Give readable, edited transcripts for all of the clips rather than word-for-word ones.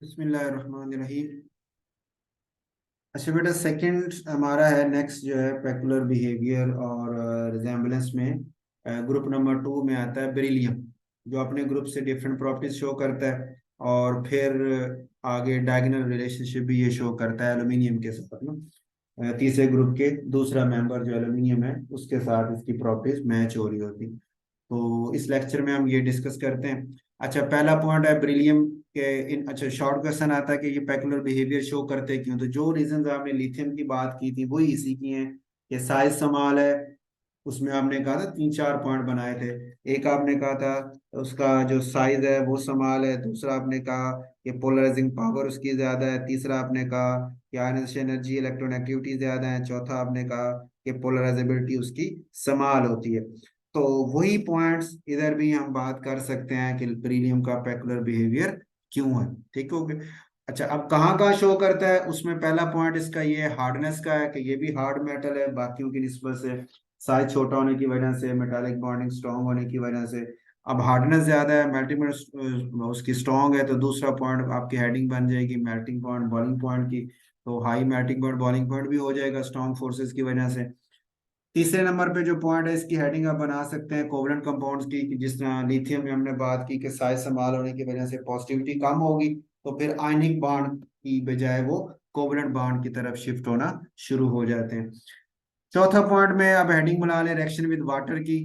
बिस्मिल्लाहिर्रहमानिर्रहीम। अच्छा बेटा, सेकंड हमारा है नेक्स्ट जो है पेकुलर बिहेवियर और रिजेम्बलेंस में ग्रुप नंबर 2 में आता है बेरिलियम, जो अपने ग्रुप से डिफरेंट प्रॉपर्टीज शो करता है। और फिर आगे डायगोनल रिलेशनशिप भी ये शो करता है एल्यूमिनियम के साथ ना। तीसरे ग्रुप के दूसरा मेंबर जो एल्यूमिनियम है उसके साथ इसकी प्रॉपर्टीज मैच हो रही होती। तो इस लेक्चर में हम ये डिस्कस करते हैं। अच्छा, पहला पॉइंट है बेरिलियम के इन। अच्छा, शॉर्ट क्वेश्चन आता है कि ये पेकुलर बिहेवियर शो करते क्यों। तो जो रीजंस आपने लिथियम की बात की थी वही इसी की हैं कि साइज स्मॉल है। उसमें आपने कहा था तीन चार पॉइंट बनाए थे। एक आपने कहा था उसका जो साइज है वो स्मॉल है। दूसरा आपने कहा कि पोलराइजिंग पावर उसकी ज्यादा है। तीसरा आपने कहा कि आयनाइजेशन एनर्जी इलेक्ट्रोनेगेटिविटी ज्यादा है। चौथा आपने कहा कि पोलराइजेबिलिटी उसकी स्मॉल होती है। तो वही पॉइंट्स इधर भी हम बात कर सकते हैं कि बेरिलियम का पेकुलर बिहेवियर क्यों है। ठीक हो गया। अच्छा, अब कहाँ कहाँ शो करता है उसमें पहला पॉइंट इसका ये हार्डनेस का है कि ये भी हार्ड मेटल है बाकियों की निस्बत से। साइज छोटा होने की वजह से, मेटालिक बॉन्डिंग स्ट्रांग होने की वजह से। अब हार्डनेस ज्यादा है, मेल्टिंग उसकी स्ट्रांग है, तो दूसरा पॉइंट आपकी हेडिंग बन जाएगी मेल्टिंग पॉइंट बॉइलिंग पॉइंट की। तो high melting point boiling point भी हो जाएगा स्ट्रांग फोर्सेस की वजह से। तीसरे नंबर पे जो पॉइंट है इसकी हेडिंग आप बना सकते हैं कोवलेंट कंपाउंड्स की, कि जिस तरह लिथियम में हमने बात की कि साइज स्मॉल होने की वजह से पॉजिटिविटी कम होगी, तो फिर आयनिक बॉन्ड की बजाय वो कोवलेंट बॉन्ड की तरफ शिफ्ट होना शुरू हो जाते हैं। चौथा पॉइंट में अब हेडिंग बना लें रिएक्शन विद वाटर की,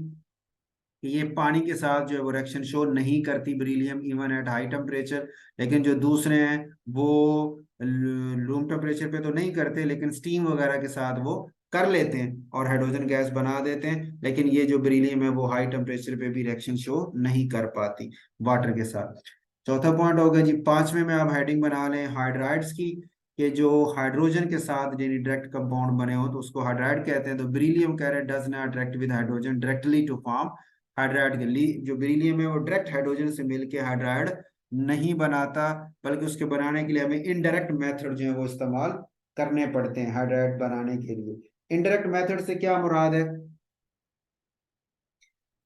कि ये पानी के साथ जो है वो रिएक्शन शो नहीं करती beryllium even at high temperature. लेकिन जो दूसरे हैं वो रूम टेम्परेचर पे तो नहीं करते, लेकिन स्टीम वगैरह के साथ वो कर लेते हैं और हाइड्रोजन गैस बना देते हैं। लेकिन ये जो बेरिलियम है वो हाई टेम्परेचर पे भी रिएक्शन शो नहीं कर पाती वाटर के साथ। चौथा पॉइंट हो गया जी। पांचवें में आप हेडिंग बना लें हाइड्राइड्स की, कि जो हाइड्रोजन के साथ यानी डायरेक्ट कंपाउंड बने हो तो उसको हाइड्राइड कहते हैं। तो बेरिलियम कह रहे does not react with hydrogen directly to form hydride. जो बेरिलियम है वो डायरेक्ट हाइड्रोजन से मिलके हाइड्राइड नहीं बनाता, बल्कि उसके बनाने के लिए हमें इनडायरेक्ट मेथड जो है वो इस्तेमाल करने पड़ते हैं हाइड्राइड बनाने के लिए। इनडायरेक्ट मेथड से क्या मुराद है,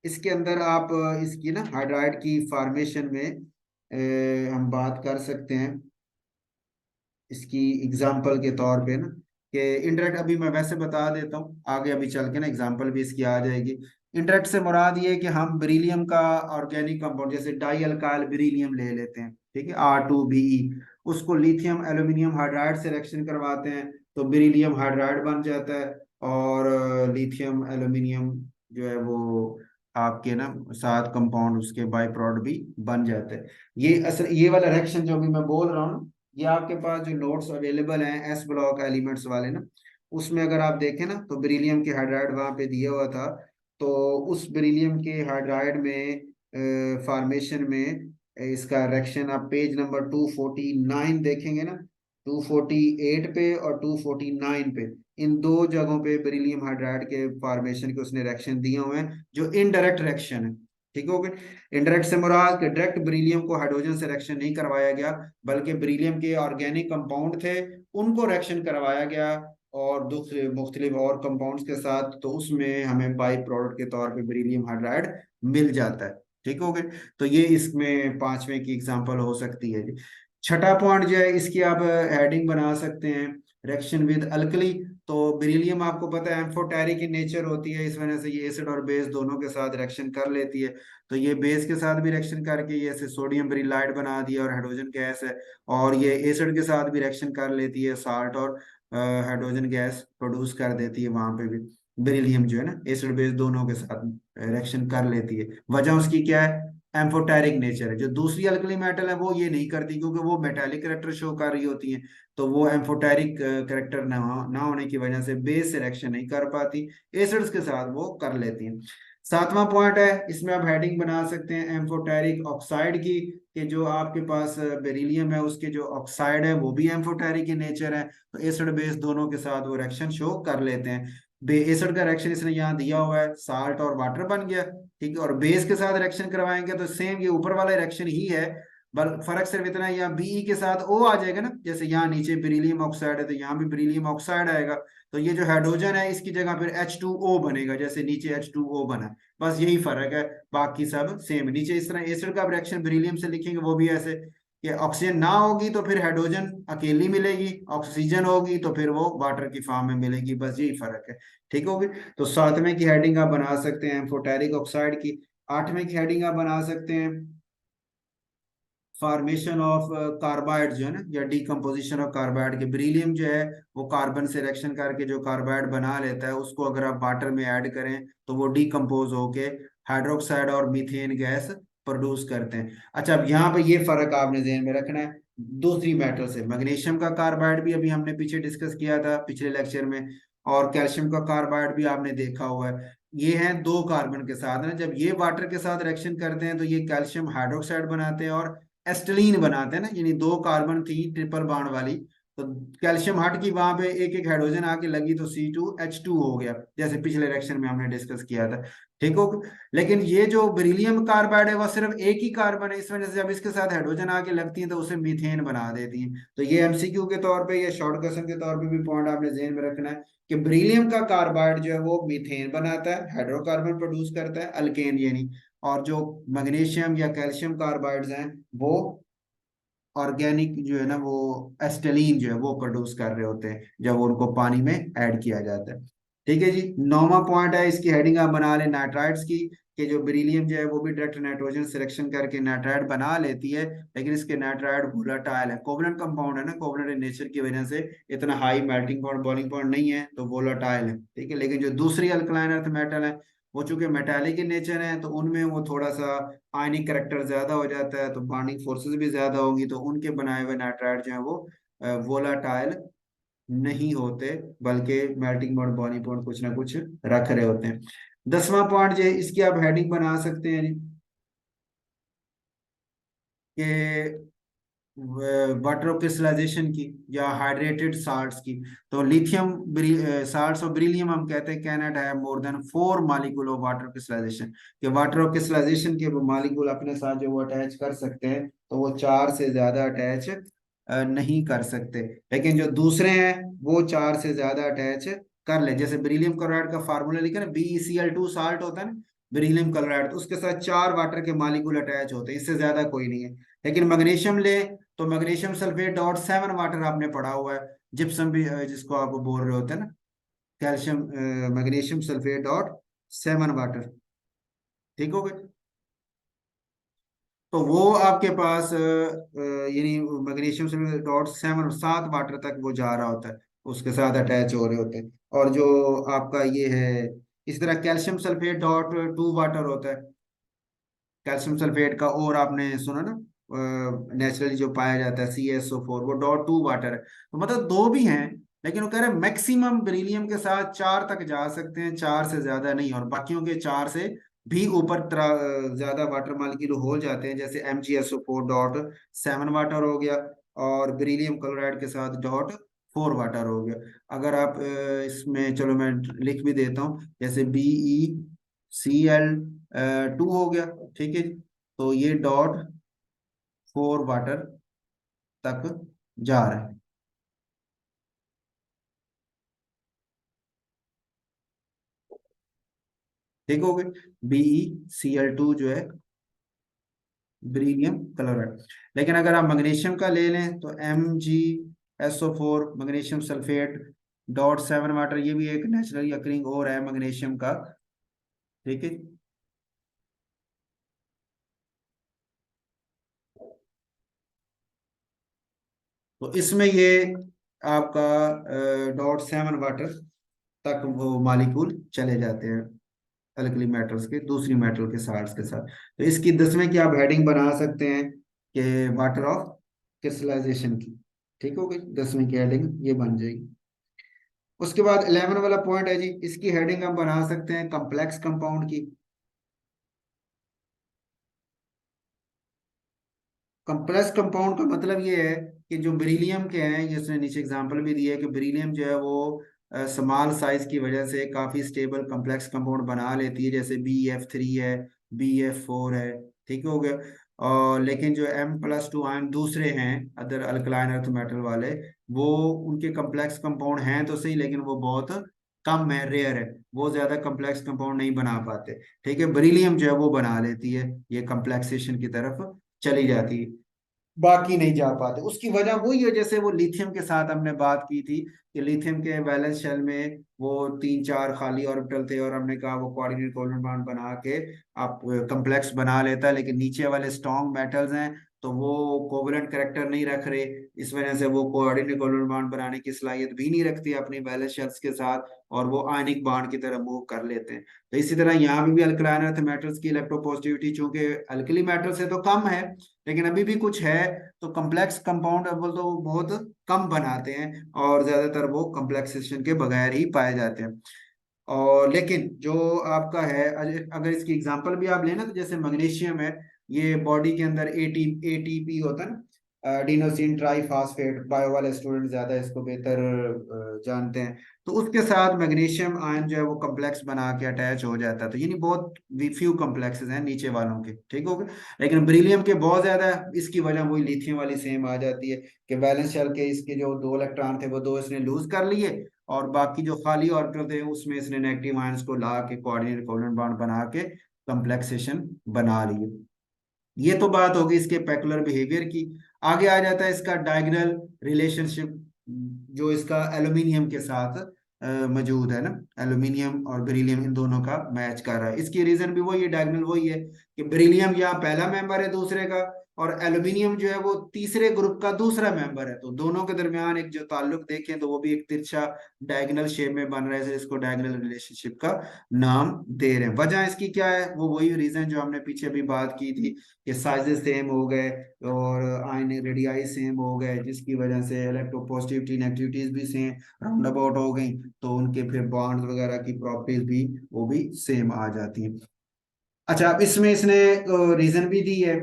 इसके अंदर आप इसकी ना हाइड्राइड की फॉर्मेशन में हम बात कर सकते हैं इसकी एग्जाम्पल के तौर पे ना, कि इंटरेक्ट अभी मैं वैसे बता देता हूँ, आगे अभी चल के ना एग्जाम्पल भी इसकी आ जाएगी। इंटरेक्ट से मुराद ये है कि हम बेरिलियम का ऑर्गेनिक कंपाउंड जैसे डाई अल्काइल बेरिलियम ले लेते हैं, ठीक है, R2Be, उसको लिथियम एल्यूमिनियम हाइड्राइड से रिएक्शन करवाते हैं तो बेरिलियम हाइड्राइड बन जाता है। और लिथियम एल्यूमिनियम जो है वो आपके ना साथ कंपाउंड उसके बाई प्रोडक्ट भी बन जाते हैं। ये असल ये वाला रिएक्शन जो अभी मैं बोल रहा हूँ, ये आपके पास जो नोट्स अवेलेबल हैं एस ब्लॉक एलिमेंट्स वाले ना, उसमें अगर आप देखें ना तो बेरिलियम के हाइड्राइड वहां पे दिया हुआ था। तो उस बेरिलियम के हाइड्राइड में फॉर्मेशन में इसका रिएक्शन आप पेज नंबर 249 देखेंगे ना। 248 पे और 249 पे, इन दो जगहों पे बेरिलियम हाइड्राइड के फॉर्मेशन के उसने रिएक्शन दिए हुए हैं जो इनडायरेक्ट रिएक्शन है। ठीक हो गया। इनडायरेक्ट से मुराद कि डायरेक्ट बेरिलियम को हाइड्रोजन से रिएक्शन नहीं करवाया गया, बल्कि बेरिलियम के ऑर्गेनिक कंपाउंड थे उनको रिएक्शन करवाया गया और दूसरे मुख्तलिफ और कंपाउंड्स के साथ, तो उसमें हमें बाई प्रोडक्ट के तौर पे बेरिलियम हाइड्राइड मिल जाता है। ठीक हो गए। तो ये इसमें पांचवें की एग्जांपल हो सकती है जी। छठा पॉइंट जो है इसकी आप हेडिंग बना सकते हैं रिएक्शन विद अल्कली। तो बेरिलियम आपको पता है एम्फोटेरिक in नेचर होती है, इस वजह से ये एसिड और बेस दोनों के साथ रिएक्शन कर लेती है। तो ये बेस के साथ भी रिएक्शन करके ये ऐसे सोडियम बेरिलाइट बना दिया और हाइड्रोजन गैस है। और ये एसिड के साथ भी रिएक्शन कर लेती है, साल्ट और हाइड्रोजन गैस प्रोड्यूस कर देती है वहां पे भी। बेरिलियम जो है ना एसिड बेस दोनों के साथ रिएक्शन कर लेती है। वजह उसकी क्या है, एम्फोटेरिक नेचर है। जो दूसरी अल्कली मेटल है वो ये नहीं करती क्योंकि वो मेटालिक करेक्टर शो कर रही होती हैं। तो वो एम्फोटेरिक करेक्टर ना होने की वजह से बेस से रिएक्शन नहीं कर पाती, एसिड्स के साथ वो कर लेती हैं। सातवां पॉइंट है इसमें आप हेडिंग बना सकते हैं एम्फोटेरिक ऑक्साइड की, कि जो आपके पास बेरिलियम है उसके जो ऑक्साइड है वो भी एम्फोटेरिक in नेचर है। तो एसिड बेस दोनों के साथ वो रिएक्शन शो कर लेते हैं। एसिड का रिएक्शन इसने यहाँ दिया हुआ है, साल्ट और वाटर बन गया, ठीक है। और बेस के साथ रिएक्शन करवाएंगे तो सेम ये ऊपर वाला रिएक्शन ही है, बल फर्क सिर्फ इतना है यहाँ Be के साथ O आ जाएगा ना। जैसे यहाँ नीचे बेरिलियम ऑक्साइड है तो यहाँ भी बेरिलियम ऑक्साइड आएगा। तो ये जो हाइड्रोजन है इसकी जगह फिर H2O बनेगा, जैसे नीचे H2O बना है। बस यही फर्क है, बाकी सब सेम। नीचे इस तरह एसिड का रिएक्शन बेरिलियम से लिखेंगे वो भी ऐसे कि ऑक्सीजन ना होगी तो फिर हाइड्रोजन अकेली मिलेगी, ऑक्सीजन होगी तो फिर वो वाटर की फॉर्म में मिलेगी, बस यही फर्क है। ठीक होगी। तो 7वें की हेडिंग आप बना सकते हैं एम्फोटेरिक ऑक्साइड की। 8वें की हेडिंग आप बना सकते हैं फॉर्मेशन ऑफ कार्बाइड जो है ना, या डीकम्पोजिशन ऑफ कार्बाइड के। बेरिलियम जो है वो कार्बन से रिएक्शन करके जो कार्बाइड बना लेता है, उसको अगर आप वाटर में ऐड करें तो वो डीकम्पोज होके हाइड्रोक्साइड और मीथेन गैस प्रोड्यूस करते हैं। अच्छा, अब यहाँ पे ये फर्क आपने ध्यान में रखना है दूसरी मेटल से। मैग्नीशियम का कार्बाइड भी अभी हमने पीछे डिस्कस किया था पिछले लेक्चर में, और कैल्शियम का कार्बाइड भी आपने देखा हुआ है। ये हैं दो कार्बन के साथ ना, जब ये वाटर के साथ रिएक्शन करते हैं तो ये कैल्शियम हाइड्रोक्साइड बनाते हैं और एस्टिलीन बनाते हैं ना, यानी दो कार्बन थी ट्रिपल बॉन्ड वाली, तो कैल्शियम हट की वहां पे एक एक हाइड्रोजन आके लगी तो C2H2 हो गया, जैसे पिछले रिएक्शन में हमने डिस्कस किया था। ठीक हो। लेकिन ये जो बेरिलियम कार्बाइड है वह सिर्फ एक ही कार्बन है, इस वजह से जब इसके साथ हाइड्रोजन आके लगती है तो उसे मीथेन बना देती है। तो ये एमसीक्यू के तौर पे, ये शॉर्ट क्वेश्चन के तौर पे भी पॉइंट आपने ध्यान में रखना है कि बेरिलियम का कार्बाइड जो है वो मीथेन बनाता है, हाइड्रोकार्बन प्रोड्यूस करता है, अल्केन यानी। और जो मैग्नीशियम या कैल्शियम कार्बाइड्स हैं वो ऑर्गेनिक जो है ना, वो एस्टेलिन जो है वो प्रोड्यूस कर रहे होते हैं जब उनको पानी में ऐड किया जाता है। ठीक है जी। 9वां पॉइंट है, इसकी हेडिंग आप बना लें नाइट्राइड्स की, कि जो बेरिलियम जो है वो भी डायरेक्ट नाइट्रोजन सिलेक्शन करके नाइट्राइड बना लेती है, लेकिन इसके नाइट्राइड वोलाटाइल है, कोवलेंट कंपाउंड है ना, कोवलेंट नेचर की वजह से इतना high melting point boiling point नहीं है, तो वोलाटाइल है। ठीक है। लेकिन जो दूसरी अल्कलाइन अर्थ मेटल है वो चूंकि मेटालिक in नेचर है, तो उनमें वो थोड़ा सा आयनिक करेक्टर ज्यादा हो जाता है, तो बॉन्डिंग फोर्सेस भी ज्यादा होंगी, तो उनके बनाए हुए नाइट्राइड जो है वो वोलाटाइल नहीं होते, बल्कि मेल्टिंग पॉइंट बॉइलिंग पॉइंट कुछ ना कुछ रख रहे होते हैं। 10वां पॉइंट जो है, इसकी आप हेडिंग बना सकते हैं कि वाटर क्रिस्टलाइजेशन की या हाइड्रेटेड साल्ट्स की। तो लिथियम साल्ट्स और बेरिलियम हम कहते हैं कैनट है more than 4 molecule of water crystallisation, कि वाटर क्रिस्टलाइजेशन के मॉलिक्यूल अपने साथ जो वो अटैच कर सकते हैं, तो वो 4 से ज्यादा अटैच नहीं कर सकते। लेकिन जो दूसरे हैं वो 4 से ज्यादा अटैच कर ले। जैसे बेरिलियम क्लोराइड का फार्मूला लिखा है ना, BeCl2 साल्ट होता है ना बेरिलियम क्लोराइड, तो उसके साथ 4 वाटर के मॉलिक्यूल अटैच होते हैं, इससे ज्यादा कोई नहीं है। लेकिन मैग्नीशियम ले तो मैग्नीशियम सल्फेट डॉट 7 वाटर आपने पढ़ा हुआ है, जिप्सम भी जिसको आप बोल रहे होते हैं ना, calcium magnesium sulphate dot 7 water. ठीक हो गए। तो वो आपके पास यानी मैग्नीशियम सल्फेट डॉट 7 वाटर तक वो जा रहा होता है, उसके साथ अटैच हो रहे होते हैं। और जो आपका ये है, इस तरह कैल्शियम सल्फेट डॉट 2 वाटर होता है, कैल्शियम सल्फेट का, और आपने सुना ना नेचुरली जो पाया जाता है CaSO4, वो .2 वाटर है। तो मतलब दो भी हैं, लेकिन वो कह रहे हैं मैक्सिमम बेरिलियम के साथ 4 तक जा सकते हैं, 4 से ज्यादा नहीं, और बाकियों के 4 से भी ऊपर ज्यादा वाटर मॉलिक्यूल हो जाते हैं, जैसे MgSO4 .7 वाटर हो गया, और बेरिलियम क्लोराइड के साथ .4 वाटर हो गया। अगर आप इसमें, चलो मैं लिख भी देता हूँ, जैसे BeCl2 हो गया। ठीक है। तो ये .4 वाटर तक जा रहा है। ठीक हो गए। BeCl2 जो है बेरिलियम क्लोराइड। लेकिन अगर आप मैग्नीशियम का ले लें तो MgSO4 मैग्नीशियम सल्फेट .7 वाटर, ये भी एक नेचुरली अकरिंग और है मैग्नीशियम का। ठीक है। तो इसमें ये आपका .7 वाटर तक वो मालिकूल चले जाते हैं अल्कली मेटल्स के, दूसरी मेटल के साल्ट्स के साथ। तो इसकी 10वें की आप हेडिंग बना सकते हैं कि वाटर ऑफ क्रिस्टलाइजेशन की। ठीक हो गई, 10वीं की हेडिंग ये बन जाएगी। उसके बाद 11 वाला पॉइंट है जी, इसकी हेडिंग हम बना सकते हैं कॉम्प्लेक्स कंपाउंड की। कॉम्प्लेक्स कंपाउंड का मतलब ये है कि जो बेरिलियम के हैं, जिसने नीचे एग्जांपल भी दिया है कि बेरिलियम जो है वो स्मॉल साइज की वजह से काफी स्टेबल कॉम्प्लेक्स कंपाउंड बना लेती है, जैसे BF3 है, BF4 है। ठीक हो गया। और लेकिन जो M+2 आयन दूसरे हैं अदर अल्कलाइन अर्थ मेटल वाले, वो उनके कॉम्प्लेक्स कंपाउंड हैं तो सही, लेकिन वो बहुत कम है, रेयर है, वो ज्यादा कॉम्प्लेक्स कंपाउंड नहीं बना पाते। ठीक है। बेरिलियम जो है वो बना लेती है, ये कॉम्प्लेक्सेशन की तरफ चली जाती है। बाकी नहीं जा पाते। उसकी वजह वही है जैसे वो लिथियम के साथ हमने बात की थी कि लिथियम के वैलेंस शेल में वो 3 4 खाली ऑर्बिटल थे, और हमने कहा वो कोऑर्डिनेट कोवलेंट बॉन्ड बना के आप कम्प्लेक्स बना लेता है, लेकिन नीचे वाले स्ट्रॉन्ग मेटल्स हैं तो वो कोवलेंट करेक्टर नहीं रख रहे, इस वजह से वो कोऑर्डिनेट कोवलेंट बॉन्ड बनाने की सलाहियत भी नहीं रखती अपनी वैलेंस शेल्स के साथ, और वो आयनिक बॉन्ड की तरह मूव कर लेते हैं। तो इसी तरह यहाँ भी अल्कलाइन अर्थ मेटल्स की इलेक्ट्रोपॉजिटिविटी चूंकि अल्कली मेटल से तो कम है, लेकिन अभी भी कुछ है, तो कम्प्लेक्स कंपाउंड अब तो वो बहुत कम बनाते हैं, और ज्यादातर वो कम्प्लेक्सेशन के बगैर ही पाए जाते हैं। और लेकिन जो आपका है, अगर इसकी एग्जांपल भी आप लेना तो जैसे मैग्नीशियम है, ये बॉडी के अंदर एटीपी होता है ना, एडिनोसिन ट्राईफॉस्फेट, बायो वाले स्टूडेंट ज्यादा इसको बेहतर जानते हैं। तो उसके साथ मैग्नीशियम आयन जो है वो कम्प्लेक्स बना के अटैच हो जाता है, तो यानी बहुत फ्यू कम्प्लेक्सेस हैं नीचे वालों के, ठीक हो गए। लेकिन बेरिलियम के बहुत ज्यादा है, इसकी वजह वही लिथियम वाली सेम आ जाती है कि वैलेंस शेल के इसके जो 2 इलेक्ट्रॉन थे वो 2 इसने लूज कर लिए, और बाकी जो खाली ऑर्बिटल थे उसमें इसने नेगेटिव आयंस को ला के कोऑर्डिनेट कोवलेंट बॉन्ड बना के कम्प्लेक्सेशन बना लिए। ये तो बात होगी इसके पेकुलर बिहेवियर की। आगे आ जाता है इसका डायगोनल रिलेशनशिप, जो इसका एल्यूमिनियम के साथ मौजूद है ना, एल्यूमिनियम और बेरिलियम इन दोनों का मैच कर रहा है। इसकी रीजन भी वही है, डायगोनल वही है कि बेरिलियम या पहला मेंबर है दूसरे का, और एल्यूमिनियम जो है वो तीसरे ग्रुप का दूसरा मेंबर है, तो दोनों के दरमियान एक जो ताल्लुक देखें तो वो भी एक तिरछा डायगोनल शेप में बन रहा है, इसलिए इसको डायगोनल रिलेशनशिप का नाम दे रहे हैं। वजह इसकी क्या है, वो वही रीजन जो हमने पीछे भी बात की थी कि साइजेस सेम हो गए और आयन रेडियाई सेम हो गए, जिसकी वजह से इलेक्ट्रोपॉजिटिविटी नेगेटिविटीज भी सेम राउंड अबाउट हो गई, तो उनके फिर बॉन्ड्स वगैरह की प्रॉपर्टीज भी वो भी सेम आ जाती हैं। अच्छा, अब इसमें इसने रीजन भी दी है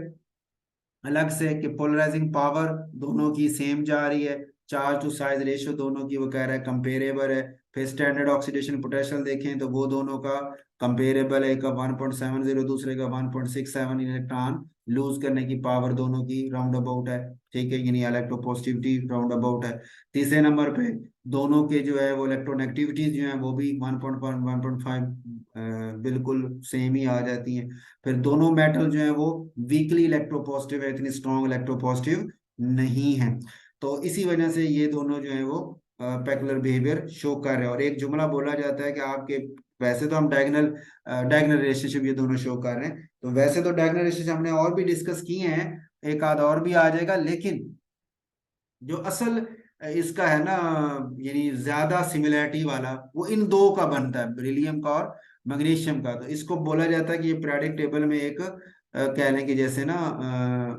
अलग से कि पोलराइजिंग पावर दोनों की सेम जा रही है, चार्ज टू साइज रेशियो दोनों की वो कह रहा है कंपेरेबल है। फिर स्टैंडर्ड ऑक्सीडेशन पोटेंशियल देखें तो वो दोनों का कंपेरेबल है, एक का 1.70 दूसरे का 1.67 इलेक्ट्रॉन लूज करने की पावर दोनों की राउंड अबाउट है, ठीक है, यानी इलेक्ट्रोपॉजिटिविटी राउंड अबाउट है। तीसरे नंबर पे दोनों के जो है वो इलेक्ट्रोनेगेटिविटीज जो है वो भी 1.1 1.5 बिल्कुल सेम ही आ जाती हैं। फिर दोनों मेटल जो है वो वीकली इलेक्ट्रोपॉजिटिव है, इतनी स्ट्रॉन्ग इलेक्ट्रोपॉजिटिव नहीं है। तो इसी वजह से ये दोनों जो है वो पेकुलर बिहेवियर शो कर रहे हैं। और एक जुमला बोला जाता है कि आपके, वैसे तो हम डायगोनल डायगोनल रिलेशनशिप ये दोनों शो कर रहे हैं, तो वैसे तो डायगोनल रिलेशनशिप हमने और भी डिस्कस किए हैं, एक आध और भी आ जाएगा, लेकिन जो असल इसका है ना, यानी ज्यादा सिमिलैरिटी वाला वो इन दो का बनता है, बेरिलियम का और मैग्नीशियम का। तो इसको बोला जाता है कि ये पीरियोडिक टेबल में एक कह लें कि जैसे ना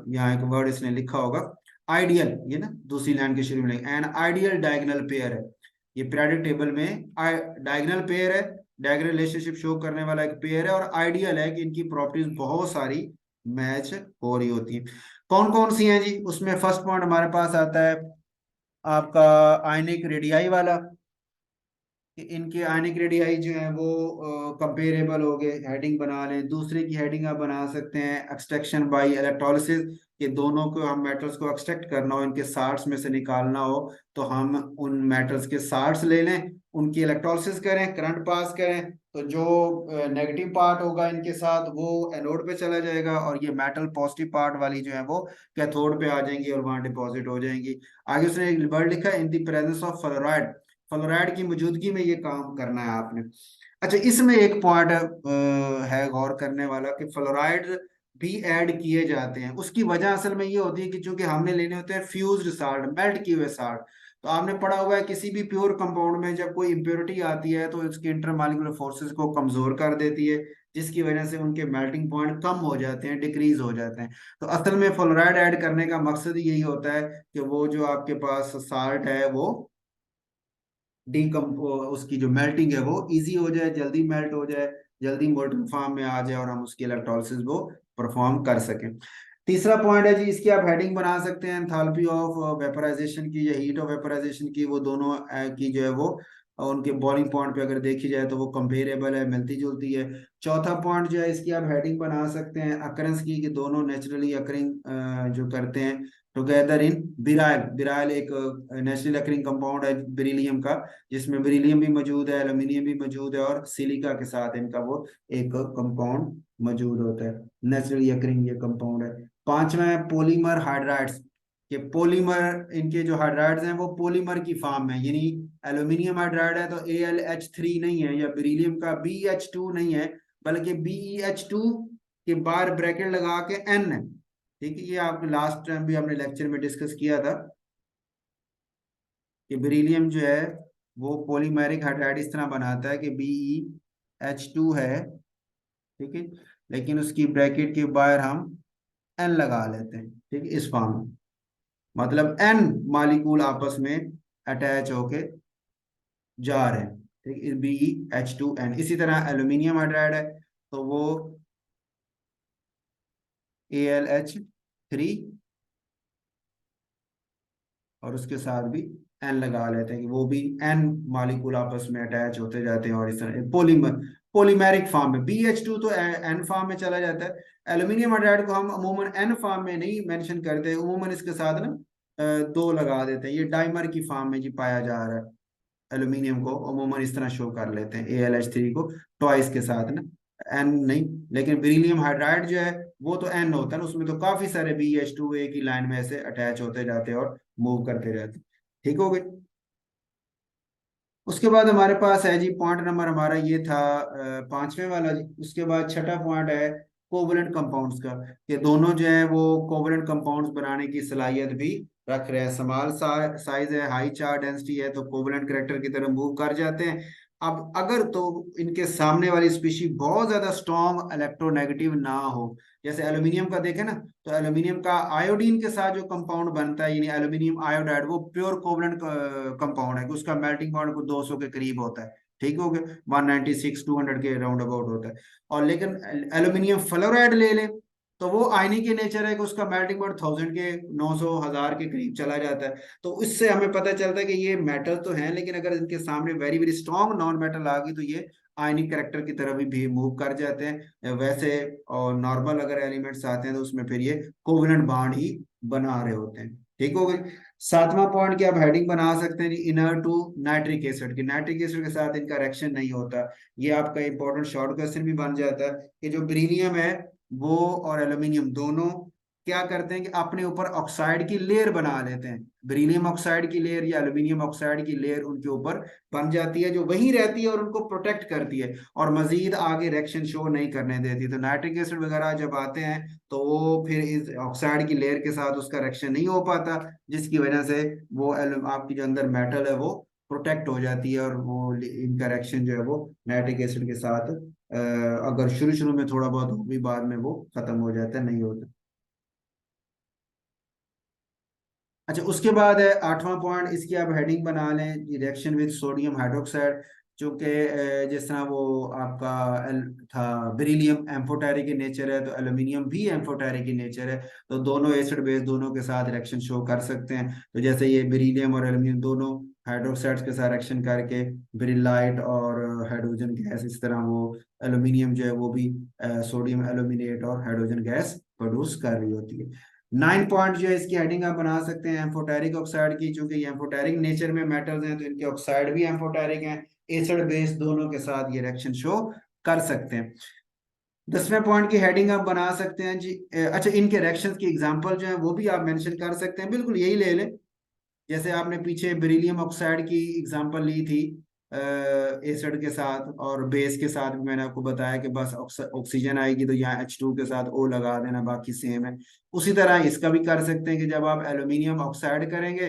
यहाँ एक वर्ड इसने लिखा होगा आइडियल, ये ना दूसरी लाइन के शुरू में एन आइडियल डायगोनल पेयर है। ये पीरियोडिक टेबल में डायगोनल पेयर है, डायगोनल रिलेशनशिप शो करने वाला एक पेयर है, और आइडियल है कि इनकी प्रॉपर्टीज बहुत सारी मैच हो रही होती है। कौन कौन सी हैं जी, उसमें फर्स्ट पॉइंट हमारे पास आता है आपका आयनिक रेडियाई वाला, कि इनके आयनिक रेडियाई जो है वो कंपेरेबल हो गए, हेडिंग बना लें। दूसरे की हेडिंग आप बना सकते हैं एक्सट्रैक्शन बाय इलेक्ट्रोलिसिस, कि दोनों को हम मेटल्स को एक्सट्रैक्ट करना हो, इनके साल्ट्स में से निकालना हो, तो हम उन मेटल्स के साल्ट्स ले लें, उनकी इलेक्ट्रोलिसिस करें, करंट पास करें, तो जो नेगेटिव पार्ट होगा इनके साथ वो एनोड पे चला जाएगा, और ये मेटल पॉजिटिव पार्ट वाली जो है वो कैथोड पे आ जाएंगी और वहां डिपॉजिट हो जाएंगी। आगे उसने एक वर्ड लिखा है in the presence of fluoride, fluoride की मौजूदगी में ये काम करना है आपने। अच्छा, इसमें एक पॉइंट है गौर करने वाला कि फ्लोराइड भी ऐड किए जाते हैं। उसकी वजह असल में ये होती है कि चूंकि हमने लेने होते हैं फ्यूज्ड साल्ट, मेल्ट किए हुए साल्ट। तो आपने पढ़ा हुआ है किसी भी प्योर कंपाउंड में जब कोई इम्प्योरिटी आती है तो इसके इंटरमॉलिक्यूलर फोर्सेस को कमजोर कर देती है, जिसकी वजह से उनके मेल्टिंग पॉइंट कम हो जाते हैं, डिक्रीज हो जाते हैं। तो असल में फ्लोराइड ऐड करने का मकसद ही यही होता है कि वो जो आपके पास साल्ट है वो डीकम्पो उसकी जो मेल्टिंग है वो इजी हो जाए, जल्दी मेल्ट हो जाए, जल्दी मोल्टन फॉर्म में आ जाए, और हम उसकी इलेक्ट्रोलिसिस वो परफॉर्म कर सकें। तीसरा पॉइंट है जी, इसकी आप हेडिंग बना सकते हैं एंथैल्पी ऑफ वेपराइजेशन की या हीट ऑफ वेपराइजेशन की, वो दोनों की जो है वो उनके बॉइलिंग पॉइंट पे अगर देखी जाए तो वो कंपेरेबल है, मिलती जुलती है। चौथा पॉइंट जो है इसकी आप हेडिंग बना सकते हैं अकरेंस की, कि दोनों नेचुरली अकरिंग जो करते हैं टुगेदर इन बिराइल। बिराइल एक नेचुरली अकरिंग कंपाउंड है बेरिलियम का, जिसमें बेरिलियम भी मौजूद है, एल्यूमिनियम भी मौजूद है, और सिलिका के साथ इनका वो एक कंपाउंड मौजूद होता है, नेचुरली अकरिंग ये कंपाउंड है। पांचवा है पॉलीमर हाइड्राइड्स, के पॉलीमर इनके जो हाइड्राइड्स हैं वो पॉलीमर की फॉर्म में, यानी एल्यूमिनियम हाइड्राइड है तो AlH3 नहीं है, या बेरिलियम का BH2 नहीं है, बल्कि BeH2 के बाहर ब्रैकेट लगा के N है। ठीक है, ये आपने लास्ट टाइम भी हमने लेक्चर में डिस्कस किया था कि बेरिलियम जो है वो पॉलीमेरिक हाइड्राइड इस तरह बनाता है कि BeH2 है, ठीक है, लेकिन उसकी ब्रैकेट के बाहर हम N लगा लेते हैं, ठीक है, इस फॉर्म में, मतलब N मॉलिक्यूल आपस में अटैच होके जा रहे हैं, ठीक, BeH2N। इसी तरह एल्यूमिनियम हाइड्राइड है तो वो AlH3, और उसके साथ भी एन लगा लेते हैं कि वो भी एन मॉलिक्यूल आपस में अटैच होते जाते हैं, और इस तरह पॉलीमर पॉलीमेरिक फॉर्म में BH2 तो एन फॉर्म में चला जाता है। एल्यूमिनियम हाइड्राइड को हम अमूमन एन फॉर्म में नहीं मेंशन करते, अमूमन इसके साथ ना दो लगा देते हैं, ये डाइमर की फॉर्म में जी पाया जा रहा है। एल्यूमिनियम को अमूमन इस तरह शो कर लेते हैं AlH3 को ट्वाइस के साथ ना, एन नहीं। लेकिन बेरिलियम हाइड्राइड जो है वो तो एन होता है ना, उसमें तो काफी सारे BH2 एक ही लाइन में ऐसे अटैच होते जाते हैं और मूव करते जाते हैं। ठीक हो गए। उसके बाद हमारे पास है जी पॉइंट नंबर हमारा ये था पांचवें वाला जी। उसके बाद छठा पॉइंट है कोवलेंट कंपाउंड्स का, कि दोनों जो है वो कोवलेंट कंपाउंड्स बनाने की सलाहियत भी रख रहे हैं। स्मॉल साइज है, हाई चार्ज डेंसिटी है, तो कोवलेंट करेक्टर की तरह मूव कर जाते हैं। अब अगर तो इनके सामने वाली स्पीशी बहुत ज्यादा स्ट्रॉन्ग इलेक्ट्रोनेगेटिव ना हो, जैसे एल्यूमिनियम का देखें ना, तो एल्यूमिनियम का आयोडीन के साथ जो कंपाउंड बनता है, यानी एल्यूमिनियम आयोडाइड, वो प्योर कोवलेंट कंपाउंड है कि उसका मेल्टिंग पॉइंट को 200 के करीब होता है। ठीक हो गया, 196 200 के राउंड अबाउट होता है। और लेकिन एल्यूमिनियम फ्लोराइड ले ले तो वो आयनिक के नेचर है कि उसका मेल्टिंग पॉइंट 1000 के 900 1000 के करीब चला जाता है। तो इससे हमें पता चलता है कि ये मेटल तो हैं, लेकिन अगर इनके सामने very very strong non metal आ गई तो ये आयनिक करेक्टर की तरफ भी मूव कर जाते हैं वैसे। और नॉर्मल अगर एलिमेंट्स आते हैं तो उसमें फिर ये कोवलेंट बॉन्ड ही बना रहे होते हैं। ठीक हो गई। सातवां पॉइंट की आप हेडिंग बना सकते हैं इनर टू नाइट्रिक एसिड की, नाइट्रिक एसिड के साथ इनका रिएक्शन नहीं होता। ये आपका इंपॉर्टेंट शॉर्ट क्वेश्चन भी बन जाता है कि जो बेरिलियम है वो और एल्यूमिनियम दोनों क्या करते हैं कि अपने ऊपर ऑक्साइड की लेयर बना लेते हैं। बेरिलियम ऑक्साइड की लेयर या एल्यूमिनियम ऑक्साइड की लेयर उनके ऊपर बन जाती है, जो वहीं रहती है और उनको प्रोटेक्ट करती है और मजीद आगे रिएक्शन शो नहीं करने देती। तो नाइट्रिक एसिड वगैरह जब आते हैं तो वो फिर इस ऑक्साइड की लेयर के साथ उसका रिएक्शन नहीं हो पाता, जिसकी वजह से वो आपकी जो अंदर मेटल है वो प्रोटेक्ट हो जाती है, और वो इनका रिएक्शन जो है वो नाइट्रिक एसिड के साथ अगर शुरू शुरू में थोड़ा बहुत हो भी, बाद में वो खत्म हो जाता है, नहीं होता। अच्छा, उसके बाद है आठवां पॉइंट, इसकी आप हेडिंग बना लें रिएक्शन विद सोडियम हाइड्रोक्साइड। चूंकि जिस तरह वो आपका था बेरिलियम एम्फोटेरिक in नेचर है, तो एल्यूमिनियम भी एम्फोटेरिक in नेचर है, तो दोनों एसिड बेस दोनों के साथ रिएक्शन शो कर सकते हैं। तो जैसे ये बेरिलियम और एल्यूमिनियम दोनों हाइड्रोक्साइड्स के साथ रिएक्शन करके बेरिलाइट और हाइड्रोजन गैस, इस तरह वो एल्यूमिनियम जो है वो भी सोडियम एल्यूमिनेट और हाइड्रोजन गैस प्रोड्यूस कर रही होती है। 9 पॉइंट जो है इसकी हेडिंग आप बना सकते हैं एम्फोटेरिक ऑक्साइड की, चूंकि ये एम्फोटेरिक नेचर में मेटल्स हैं तो इनके ऑक्साइड भी एम्फोटेरिक हैं, एसिड बेस दोनों के साथ ये रिएक्शन शो कर सकते हैं। 10वें पॉइंट की हेडिंग आप बना सकते हैं जी अच्छा, इनके रिएक्शंस की एग्जांपल जो है वो भी आप मेंशन कर सकते हैं, बिल्कुल यही ले लें जैसे आपने पीछे बेरिलियम ऑक्साइड की एग्जांपल ली थी एसिड के साथ, और बेस के साथ भी मैंने आपको बताया कि बस ऑक्सीजन आएगी तो यहाँ H2 के साथ O लगा देना, बाकी सेम है। उसी तरह इसका भी कर सकते हैं कि जब आप एल्यूमिनियम ऑक्साइड करेंगे,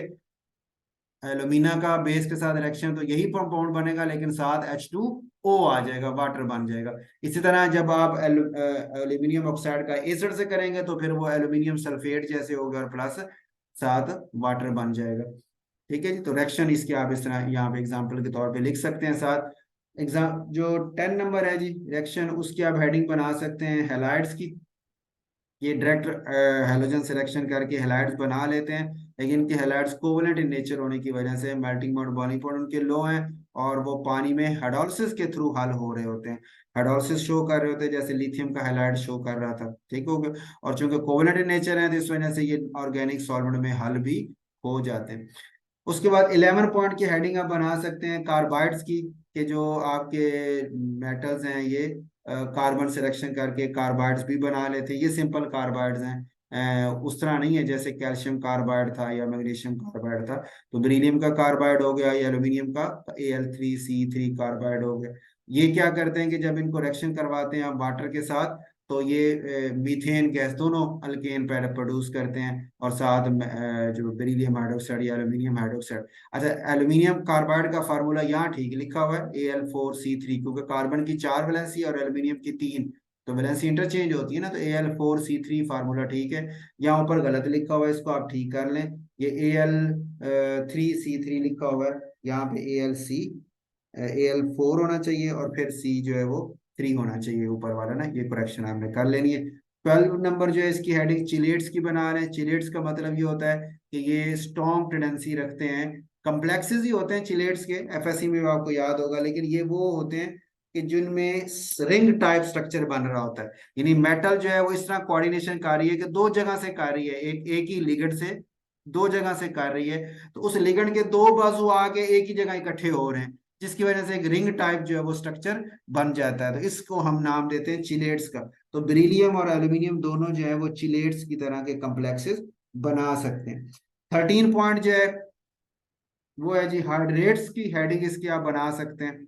एल्यूमिना का बेस के साथ रिएक्शन, तो यही कंपाउंड बनेगा लेकिन साथ H2O आ जाएगा, वाटर बन जाएगा। इसी तरह जब आप एल्यूमिनियम ऑक्साइड का एसिड से करेंगे तो फिर वो एल्यूमिनियम सल्फेट जैसे होगा और प्लस साथ वाटर बन जाएगा। ठीक है जी, तो रिएक्शन इसके आप इस तरह यहाँ पे एग्जांपल के तौर पे लिख सकते हैं साथ। एग्जाम जो 10 नंबर है जी रिएक्शन, उसकी आप हेडिंग बना सकते हैं हेलाइड्स की। ये डायरेक्ट हैलोजन सिलेक्शन करके हेलाइड्स बना लेते हैं, लेकिन इनके हेलाइड्स कोवलेंट इन नेचर होने की वजह से मेल्टिंग पॉइंट बॉइलिंग पॉइंट उनके लो हैं, और वो पानी में हाइड्रोलिसिस के थ्रू हल हो रहे होते हैं, हाइड्रोलिसिस शो कर रहे होते हैं, जैसे लिथियम का हेलाइड शो कर रहा था। ठीक हो गया। और चूंकि कोवलेंट इन नेचर है तो इस वजह से ये ऑर्गेनिक सॉल्वेंट में हल भी हो जाते हैं। उसके बाद 11 पॉइंट की हेडिंग आप बना सकते हैं कार्बाइड्स की, कि जो आपके मेटल्स हैं ये कार्बन सिलेक्शन करके कार्बाइड्स भी बना लेते हैं, ये सिंपल कार्बाइड्स हैं। उस तरह नहीं है जैसे कैल्शियम कार्बाइड था या मैग्नीशियम कार्बाइड था। तो बेरिलियम का कार्बाइड हो गया या एल्यूमिनियम का Al3C3 कार्बाइड हो गया। ये क्या करते हैं कि जब इनको रिएक्शन करवाते हैं आप वाटर के साथ, तो ये मीथेन गैस दोनों अल्केन पैर प्रोड्यूस करते हैं, और साथ में जो बेरिलियम हाइड्रोक्साइड या एल्यूमिनियम हाइड्रोक्साइड। अच्छा, एल्यूमिनियम कार्बाइड का फार्मूला यहाँ ठीक लिखा हुआ है Al4C3, क्योंकि कार्बन की 4 वैलेंसी और एल्यूमिनियम की 3, तो वैलेंसी इंटरचेंज होती है ना, तो Al4C3 फार्मूला ठीक है। यहाँ ऊपर गलत लिखा हुआ है, इसको आप ठीक कर लें। ये Al3C3 लिखा हुआ है, यहाँ पे Al4 होना चाहिए, और फिर C जो है वो 3 होना चाहिए ऊपर वाला ना, ये करेक्शन आपने कर लेनी है। 12 नंबर जो है इसकी हेडिंग चिलेट्स की बना रहे हैं। चिलेट्स का मतलब ये होता है कि ये स्ट्रॉन्ग टेंडेंसी रखते हैं, कम्प्लेक्सेस ही होते हैं चिलेट्स के, एफएससी में आपको याद होगा, लेकिन ये वो होते हैं कि जिनमें रिंग टाइप स्ट्रक्चर बन रहा होता है, यानी मेटल जो है वो इस तरह कोऑर्डिनेशन कर रही है कि दो जगह से कर रही है, एक ही लिगेंड से दो जगह से कर रही है, तो उस लिगेंड के दो बाजू आके एक ही जगह इकट्ठे हो रहे हैं, जिसकी वजह से एक रिंग टाइप जो है वो स्ट्रक्चर बन जाता है, तो इसको हम नाम देते हैं चिलेट्स का। तो बेरिलियम और एल्यूमिनियम दोनों जो है वो चिलेट्स की तरह के कम्प्लेक्सेस बना सकते हैं। 13 पॉइंट जो है वो है जी हाइड्रेट्स की हेडिंग, इसकी आप बना सकते हैं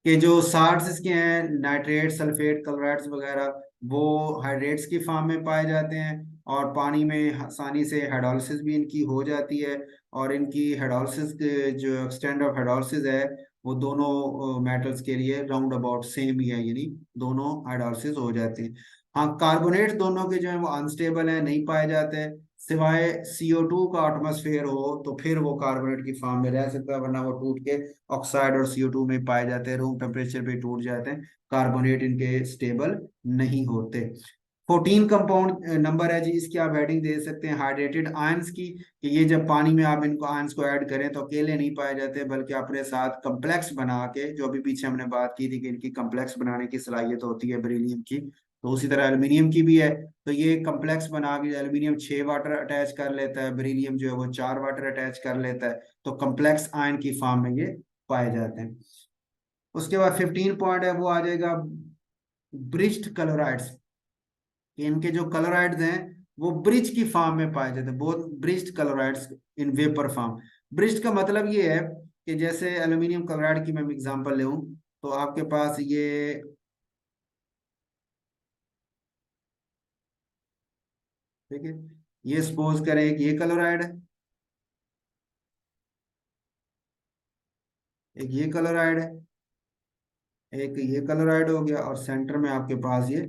कि जो साल्ट्स इसके हैं, नाइट्रेट, सल्फेट, क्लोराइड्स वगैरह, वो हाइड्रेट्स की फॉर्म में पाए जाते हैं, और पानी में आसानी से हाइड्रोलिसिस भी इनकी हो जाती है, और इनकी हाइड्रोलिसिस जो एक्सटेंड ऑफ हाइड्रोलिसिस है वो दोनों मेटल्स के लिए राउंड अबाउट सेम ही है, यानी दोनों हाइड्रोलिसिस हो जाते हैं। हाँ, कार्बोनेट दोनों के जो है वो अनस्टेबल है, नहीं पाए जाते हैं, सिवाय CO2 का एटमॉस्फेयर हो तो फिर वो कार्बोनेट की फॉर्म में रह सकता है, वरना वो टूट के ऑक्साइड और CO2 में पाए जाते हैं, रूम टेम्परेचर पे टूट जाते हैं, कार्बोनेट इनके स्टेबल नहीं होते। 14 कंपाउंड नंबर है जी, इसकी आप हेडिंग दे सकते हैं हाइड्रेटेड आयंस की, कि ये जब पानी में आप इनको आयंस को ऐड करें तो अकेले नहीं पाए जाते, बल्कि अपने साथ कम्प्लेक्स बना के, जो अभी पीछे हमने बात की थी कि इनकी कम्प्लेक्स बनाने की सलाहियत होती है बेरिलियम की, तो उसी तरह एल्यूमिनियम की भी है। तो ये कम्प्लेक्स बना के एल्यूमिनियम 6 वाटर अटैच कर लेता है, बेरिलियम जो है वो 4 वाटर अटैच कर लेता है, तो कम्प्लेक्स आयन की फॉर्म में ये पाए जाते हैं। उसके बाद 15 पॉइंट है वो आ जाएगा ब्रिज्ड क्लोराइड्स। इनके जो क्लोराइड्स हैं वो ब्रिज की फॉर्म में पाए जाते हैं, बहुत bridged chlorides in vapour form. Bridged का मतलब ये है कि जैसे एल्यूमिनियम क्लोराइड की मैं एग्जांपल लूं, तो आपके पास ये, ठीक है, ये सपोज करें एक ये क्लोराइड है, एक ये क्लोराइड है, एक ये क्लोराइड हो गया, और सेंटर में आपके पास ये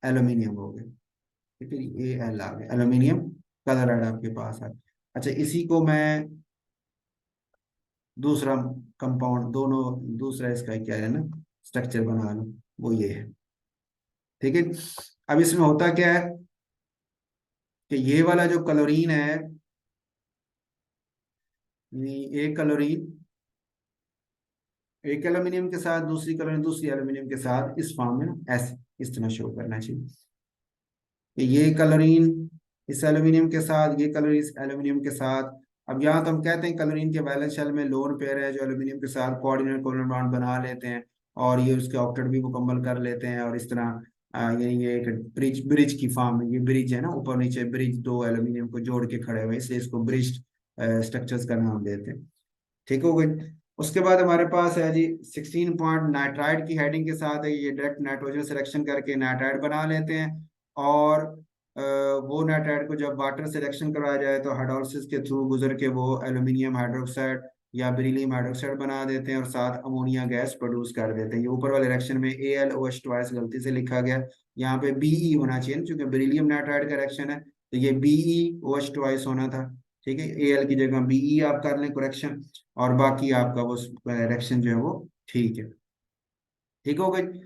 एल्यूमिनियम हो गया, ठीक है, ये एल आ गया, एल्यूमिनियम क्लोराइड आपके पास है। अच्छा, इसी को मैं दूसरा कंपाउंड, दोनों दूसरा इसका क्या है ना स्ट्रक्चर बना लूं, वो ये है, ठीक है। अब इसमें होता क्या है कि ये वाला जो क्लोरीन है, एक क्लोरीन एक एल्यूमिनियम के साथ, दूसरी क्लोरीन दूसरी एल्यूमिनियम के साथ, इस फॉर्म में ना ऐसे इस तरह शो करना चाहिए कि ये क्लोरीन इस एल्यूमिनियम के साथ, ये क्लोरीन इस एल्यूमिनियम के साथ। अब यहाँ तो हम कहते हैं क्लोरीन के वैलेंस शेल में लोन पेयर है जो एल्यूमिनियम के साथ कोऑर्डिनेट कोवलेंट बॉन्ड बना लेते हैं, और ये उसके ऑक्टेट भी मुकम्मल कर लेते हैं, और इस तरह यानी ये एक ब्रिज ब्रिज की फॉर्म में, ये ब्रिज है ना, ऊपर नीचे ब्रिज, दो एल्यूमिनियम को जोड़ के खड़े हुए, इसलिए इसको ब्रिज स्ट्रक्चर्स का नाम देते हैं। ठीक हो गई। उसके बाद हमारे पास है जी 16 पॉइंट नाइट्राइड की हेडिंग के साथ है, ये डायरेक्ट नाइट्रोजन सिलेक्शन करके नाइट्राइड बना लेते हैं, और वो नाइट्राइड को जब वाटर सिलेक्शन करवाया जाए तो हाइड्रोलिसिस के थ्रू गुजर के वो एल्यूमिनियम हाइड्रोक्साइड या बेरिलियम हाइड्रोक्साइड बना देते हैं, और साथ अमोनिया गैस प्रोड्यूस कर देते हैं। ये ऊपर वाले रिएक्शन में AlOH ट्वाइस गलती से लिखा गया, यहाँ पे Be होना चाहिए, क्योंकि बेरिलियम नाइट्राइड का रिएक्शन है, तो ये BeOH ट्वाइस होना था, ठीक है, Al की जगह Be आप कर लें करेक्शन, और बाकी आपका वो डायरेक्शन जो है वो ठीक है। ठीक हो गई।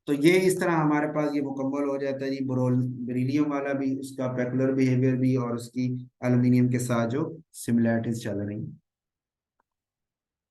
तो ये इस तरह हमारे पास ये मुकम्मल हो जाता है जी, बेरिलियम वाला भी, उसका पेकुलर बिहेवियर भी, और उसकी एल्यूमिनियम के साथ जो सिमिलैरिटीज चल रही हैं।